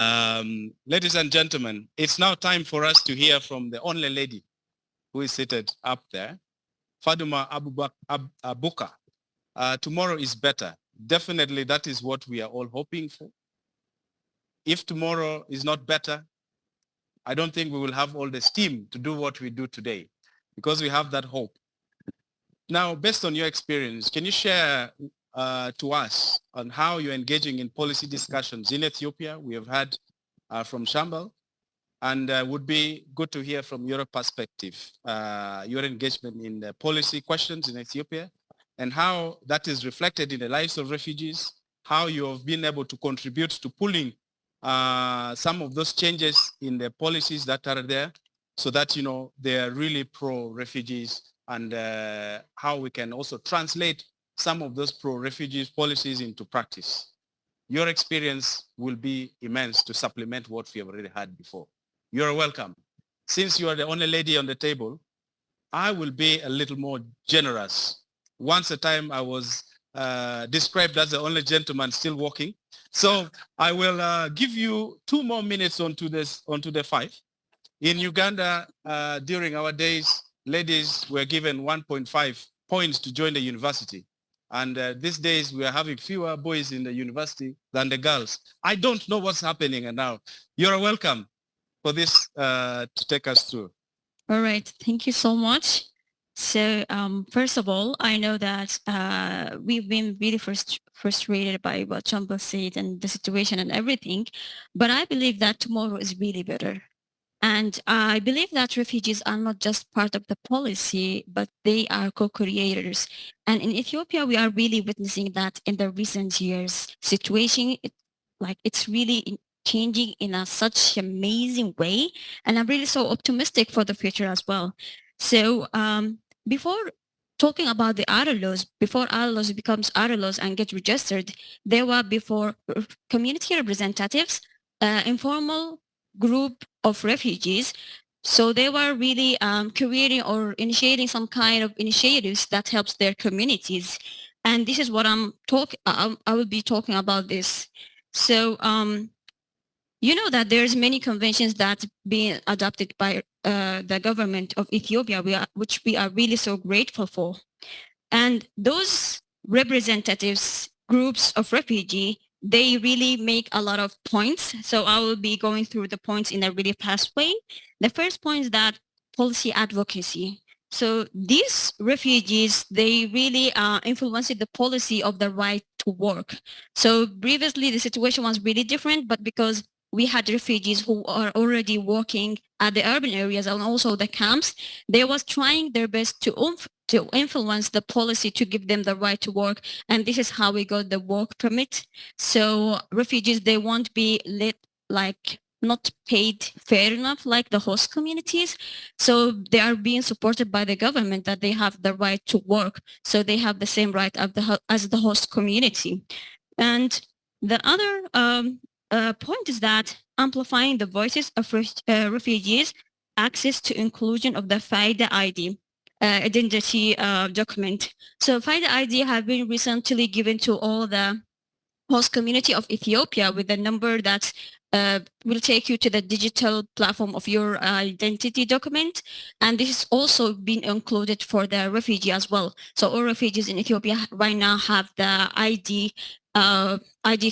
Ladies and gentlemen, it's now time for us to hear from the only lady who is seated up there, Faduma Abukar. Tomorrow is better. Definitely that is what we are all hoping for. If tomorrow is not better, I don't think we will have all the steam to do what we do today because we have that hope. Now, based on your experience, can you share to us on how you're engaging in policy discussions in Ethiopia? We have had from Shambal, and would be good to hear from your perspective, your engagement in the policy questions in Ethiopia, and how that is reflected in the lives of refugees, how you have been able to contribute to pulling some of those changes in the policies that are there so that, you know, they are really pro-refugees, and how we can also translate some of those pro-refugees policies into practice. Your experience will be immense to supplement what we have already had before. You're welcome. Since you are the only lady on the table, I will be a little more generous. Once a time I was described as the only gentleman still walking. So I will give you 2 more minutes onto the 5. In Uganda, during our days, ladies were given 1.5 points to join the university. And these days we are having fewer boys in the university than the girls. I don't know what's happening now. You're welcome for this to take us through. All right, thank you so much. So first of all, I know that we've been really frustrated by what Chamba said and the situation and everything, but I believe that tomorrow is really better. And I believe that refugees are not just part of the policy, but they are co-creators. And in Ethiopia, we are really witnessing that in the recent years. Situation, it's really changing in a such amazing way. And I'm really so optimistic for the future as well. So before talking about the other laws, before other laws becomes other laws and get registered, there were before community representatives, informal group of refugees. So they were really creating or initiating some kind of initiatives that helps their communities. And this is what I will be talking about this. So you know that there's many conventions that being adopted by the government of Ethiopia, which we are really so grateful for. And those representatives, groups of refugee, they really make a lot of points. So I will be going through the points in a really fast way. The first point is that policy advocacy. So these refugees, they really influenced the policy of the right to work. So previously the situation was really different, but because we had refugees who are already working at the urban areas and also the camps, they was trying their best to influence the policy to give them the right to work. And this is how we got the work permit. So refugees, they won't be not paid fair enough like the host communities. So they are being supported by the government that they have the right to work. So they have the same right as the host community. And the other point is that amplifying the voices of refugees, access to inclusion of the FIDA ID, identity document. So FIDA ID have been recently given to all the host community of Ethiopia with a number that will take you to the digital platform of your identity document. And this is also been included for the refugee as well. So all refugees in Ethiopia right now have the ID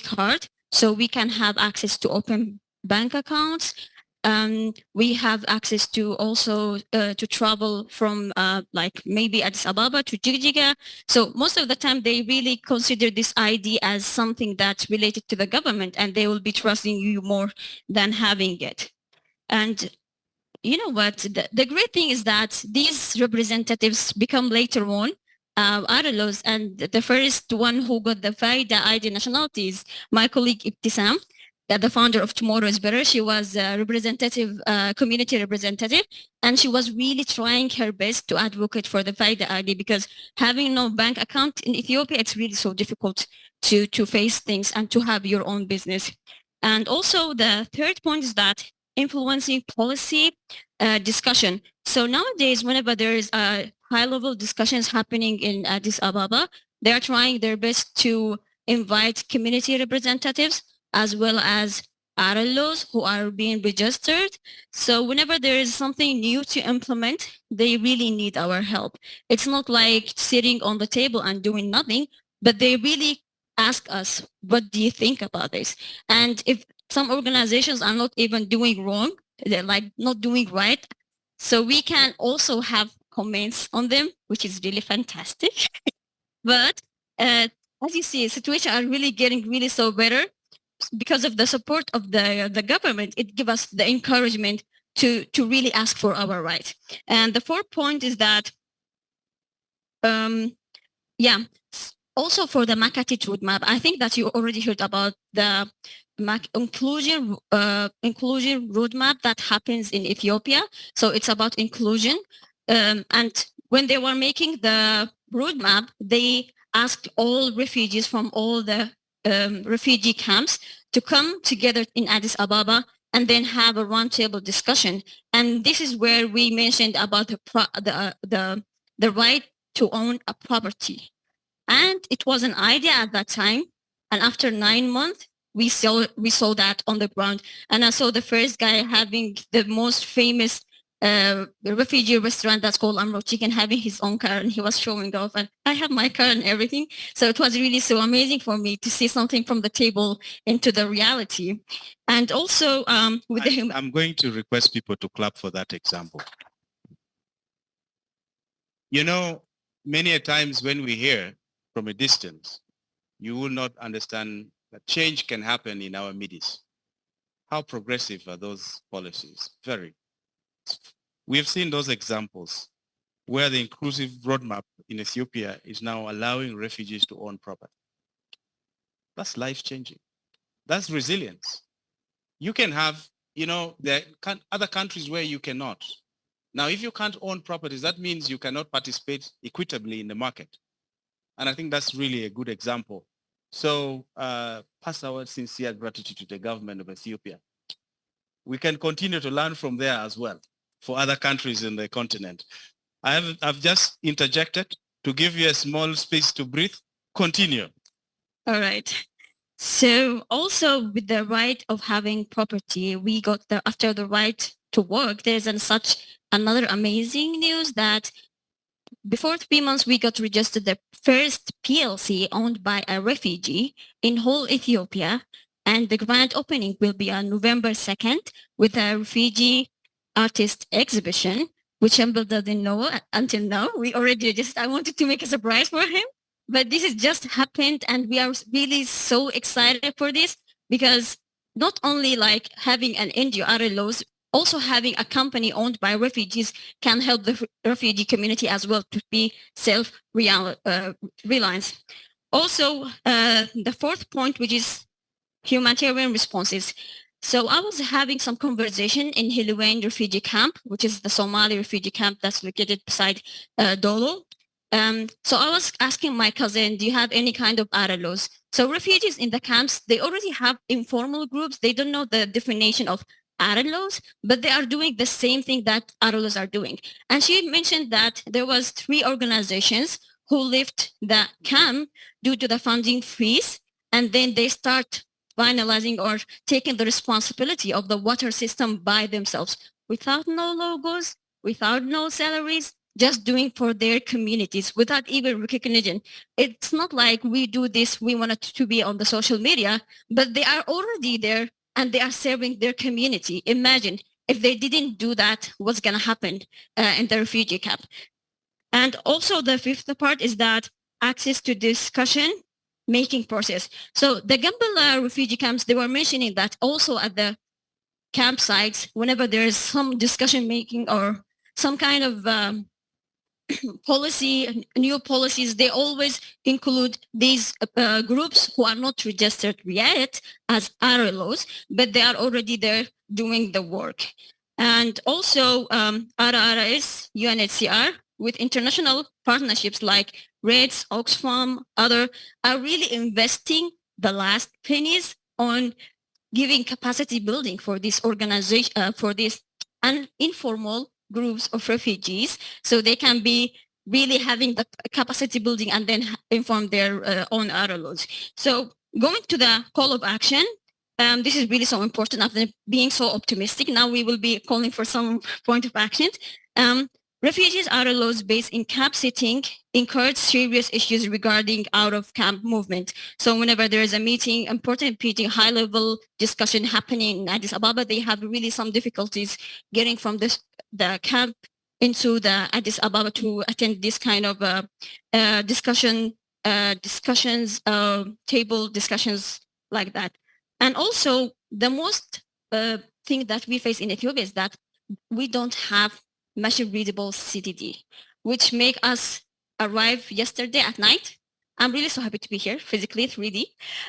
card. So we can have access to open bank accounts. We have access to also to travel from like maybe Addis Ababa to Jigjiga. So most of the time they really consider this ID as something that's related to the government, and they will be trusting you more than having it. And you know what? The great thing is that these representatives become later on laws, and the first one who got the FIDA ID nationality is my colleague Ibtisam, the founder of Tomorrow is Better. She was a representative, community representative, and she was really trying her best to advocate for the FIDA ID, because having no bank account in Ethiopia, it's really so difficult to face things and to have your own business. And also the third point is that influencing policy discussion. So nowadays, whenever there is a high-level discussions happening in Addis Ababa, they are trying their best to invite community representatives as well as RLOs who are being registered. So whenever there is something new to implement, they really need our help. It's not like sitting on the table and doing nothing, but they really ask us, what do you think about this? And if some organizations are not even doing wrong, they're like not doing right, so we can also have comments on them, which is really fantastic. But as you see, situations are really getting really so better because of the support of the government. It gives us the encouragement to really ask for our right. And the fourth point is that yeah, also for the Makati roadmap, I think that you already heard about the inclusion roadmap that happens in Ethiopia. So it's about inclusion. And when they were making the roadmap, they asked all refugees from all the refugee camps to come together in Addis Ababa and then have a roundtable discussion. And this is where we mentioned about the right to own a property. And it was an idea at that time. And after 9 months, we saw that on the ground. And I saw the first guy having the most famous refugee restaurant that's called Amro Chicken, having his own car, and he was showing off. And I have my car and everything. So it was really so amazing for me to see something from the table into the reality. And also with the I'm going to request people to clap for that example. You know, many a times when we hear from a distance, you will not understand that change can happen in our midst. How progressive are those policies? Very. We've seen those examples where the inclusive roadmap in Ethiopia is now allowing refugees to own property. That's life-changing. That's resilience. You can have, there are other countries where you cannot. Now, if you can't own properties, that means you cannot participate equitably in the market. And I think that's really a good example. So pass our sincere gratitude to the government of Ethiopia. We can continue to learn from there as well for other countries in the continent. I've just interjected to give you a small space to breathe. Continue. All right. So also with the right of having property, we got after the right to work, there's another amazing news that before 3 months, we got registered the first PLC owned by a refugee in whole Ethiopia. And the grand opening will be on November 2nd with a refugee artist exhibition, which Humble doesn't know until now. We already I wanted to make a surprise for him. But this has just happened and we are really so excited for this because not only like having an NGO RLOs, also having a company owned by refugees can help the refugee community as well to be self-reliant. Also, the fourth point, which is humanitarian responses. So I was having some conversation in Hiluane refugee camp, which is the Somali refugee camp that's located beside Dolo. So I was asking my cousin, do you have any kind of RLOs? So refugees in the camps, they already have informal groups. They don't know the definition of RLOs, but they are doing the same thing that RLOs are doing. And she mentioned that there was 3 organizations who left the camp due to the funding freeze, and then they start finalizing or taking the responsibility of the water system by themselves without no logos, without no salaries, just doing for their communities without even recognition. It's not like we do this, we want it to be on the social media, but they are already there and they are serving their community. Imagine if they didn't do that, what's going to happen in the refugee camp. And also the fifth part is that access to discussion making process. So the Kampala refugee camps, they were mentioning that also at the campsites, whenever there is some discussion making or some kind of policy, new policies, they always include these groups who are not registered yet as RLOs, but they are already there doing the work. And also RRS, UNHCR, with international partnerships like REDS, Oxfam, other, are really investing the last pennies on giving capacity building for this organization, for these informal groups of refugees, so they can be really having the capacity building and then inform their own RLOs. So going to the call of action, This is really so important after being so optimistic. Now we will be calling for some point of action. Refugees out of laws based in camp sitting encourage serious issues regarding out of camp movement. So whenever there is a meeting, important meeting, high level discussion happening in Addis Ababa, they have really some difficulties getting from the camp into the Addis Ababa to attend this kind of discussions, table discussions like that. And also the most thing that we face in Ethiopia is that we don't have machine readable CDD, which make us arrive yesterday at night. I'm really so happy to be here physically 3D,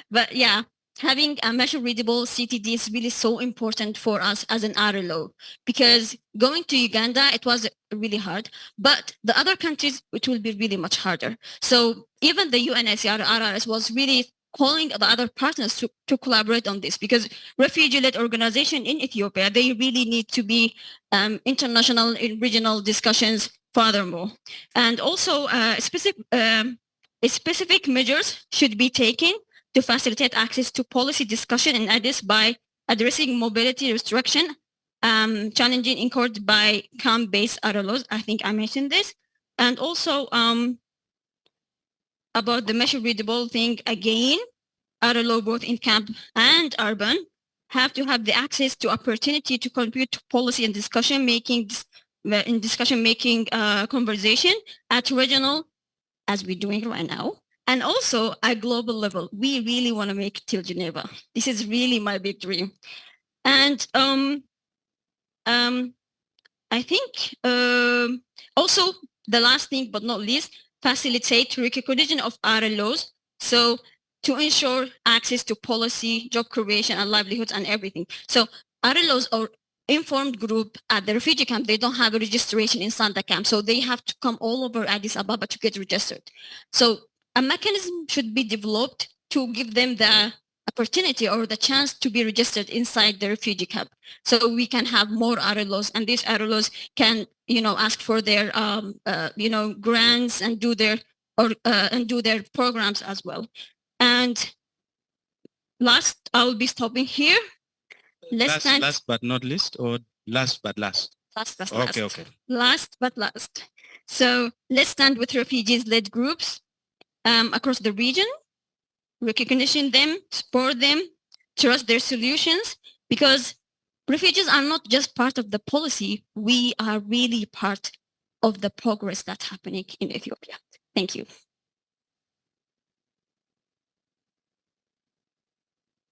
but yeah, having a machine readable CTD is really so important for us as an RLO, because going to Uganda, it was really hard, but the other countries, it will be really much harder. So even the UNHCR RRS was really calling the other partners to collaborate on this, because refugee-led organization in Ethiopia, they really need to be international and regional discussions furthermore. And also specific measures should be taken to facilitate access to policy discussion in Addis by addressing mobility restriction, challenging incurred by camp-based RLOs. I think I mentioned this. And also about the measure readable thing again, RLO both in camp and urban have to have the access to opportunity to contribute to policy and discussion making conversation at regional, as we're doing right now, and also at global level. We really want to make it till Geneva. This is really my big dream. And I think also the last thing but not least, facilitate recognition of RLOs. So to ensure access to policy, job creation, and livelihoods and everything. So RLOs are informed group at the refugee camp. They don't have a registration inside the camp. So they have to come all over Addis Ababa to get registered. So a mechanism should be developed to give them the opportunity or the chance to be registered inside the refugee camp. So we can have more RLOs, and these RLOs can, ask for their, grants and do their programs as well. And last, I will be stopping here. Last but not least, or last but last? Last but okay, last. Okay. Last but last. So let's stand with refugees-led groups across the region, recognition them, support them, trust their solutions, because refugees are not just part of the policy, we are really part of the progress that's happening in Ethiopia. Thank you.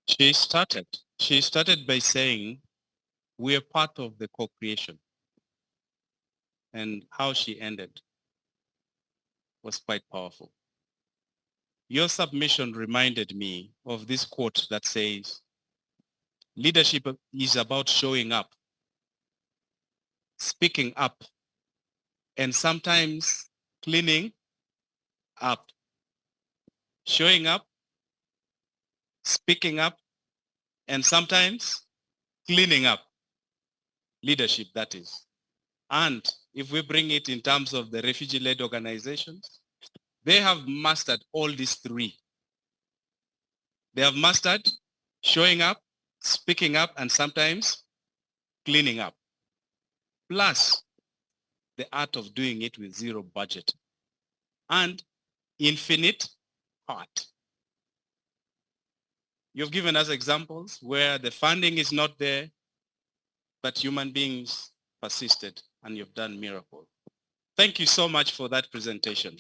She started by saying, we are part of the co-creation. And how she ended was quite powerful. Your submission reminded me of this quote that says, leadership is about showing up, speaking up, and sometimes cleaning up. Showing up, speaking up, and sometimes cleaning up. Leadership, that is. And if we bring it in terms of the refugee-led organizations, they have mastered all these three. They have mastered showing up, speaking up, and sometimes cleaning up. Plus, the art of doing it with zero budget and infinite heart. You've given us examples where the funding is not there, but human beings persisted and you've done miracles. Thank you so much for that presentation.